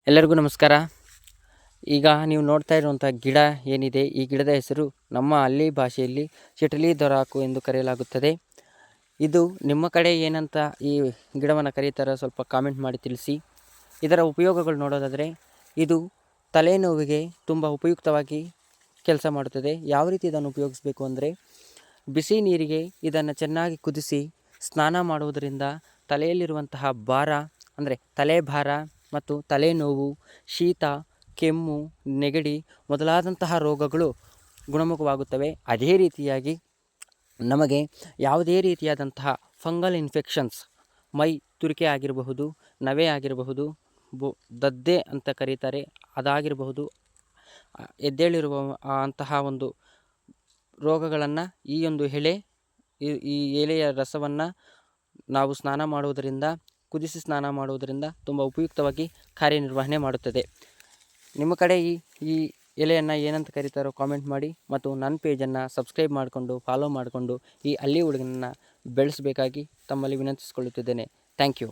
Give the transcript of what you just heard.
ಎಲ್ಲರಿಗೂ ನಮಸ್ಕಾರ. ಈಗ ನೀವು ನೋಡ್ತಾ ಇರುವಂಥ ಗಿಡ ಏನಿದೆ, ಈ ಗಿಡದ ಹೆಸರು ನಮ್ಮ ಹಳ್ಳಿ ಭಾಷೆಯಲ್ಲಿ ಚಿಟಲಿ ದೊರಾಕು ಎಂದು ಕರೆಯಲಾಗುತ್ತದೆ. ಇದು ನಿಮ್ಮ ಕಡೆ ಏನಂತ ಈ ಗಿಡವನ್ನು ಕರೀತಾರೋ ಸ್ವಲ್ಪ ಕಾಮೆಂಟ್ ಮಾಡಿ ತಿಳಿಸಿ. ಇದರ ಉಪಯೋಗಗಳು ನೋಡೋದಾದರೆ, ಇದು ತಲೆನೋವಿಗೆ ತುಂಬ ಉಪಯುಕ್ತವಾಗಿ ಕೆಲಸ ಮಾಡುತ್ತದೆ. ಯಾವ ರೀತಿ ಇದನ್ನು ಉಪಯೋಗಿಸಬೇಕು ಅಂದರೆ, ಬಿಸಿ ನೀರಿಗೆ ಇದನ್ನು ಚೆನ್ನಾಗಿ ಕುದಿಸಿ ಸ್ನಾನ ಮಾಡುವುದರಿಂದ ತಲೆಯಲ್ಲಿರುವಂತಹ ಭಾರ ಅಂದರೆ ತಲೆ ಭಾರ ಮತ್ತು ತಲೆನೋವು, ಶೀತ, ಕೆಮ್ಮು, ನೆಗಡಿ ಮೊದಲಾದಂತಹ ರೋಗಗಳು ಗುಣಮುಖವಾಗುತ್ತವೆ. ಅದೇ ರೀತಿಯಾಗಿ ನಮಗೆ ಯಾವುದೇ ರೀತಿಯಾದಂತಹ ಫಂಗಲ್ ಇನ್ಫೆಕ್ಷನ್ಸ್, ಮೈ ತುರಿಕೆ ಆಗಿರಬಹುದು, ನವೆ ಆಗಿರಬಹುದು, ದದ್ದೆ ಅಂತ ಕರೀತಾರೆ ಅದಾಗಿರಬಹುದು, ಎದ್ದೇಳಿರುವ ಅಂತಹ ಒಂದು ರೋಗಗಳನ್ನು ಈ ಒಂದು ಈ ಎಲೆಯ ರಸವನ್ನು ನಾವು ಸ್ನಾನ ಮಾಡುವುದರಿಂದ, ಕುದಿಸಿ ಸ್ನಾನ ಮಾಡುವುದರಿಂದ ತುಂಬ ಉಪಯುಕ್ತವಾಗಿ ಕಾರ್ಯನಿರ್ವಹಣೆ ಮಾಡುತ್ತದೆ. ನಿಮ್ಮ ಕಡೆ ಈ ಎಲೆಯನ್ನು ಏನಂತ ಕರೀತಾರೋ ಕಾಮೆಂಟ್ ಮಾಡಿ, ಮತ್ತು ನನ್ನ ಪೇಜನ್ನು ಸಬ್ಸ್ಕ್ರೈಬ್ ಮಾಡಿಕೊಂಡು ಫಾಲೋ ಮಾಡಿಕೊಂಡು ಈ ಹಳ್ಳಿ ಹುಡುಗನನ್ನು ಬೆಳೆಸಬೇಕಾಗಿ ತಮ್ಮಲ್ಲಿ ವಿನಂತಿಸಿಕೊಳ್ಳುತ್ತಿದ್ದೇನೆ. Thank you.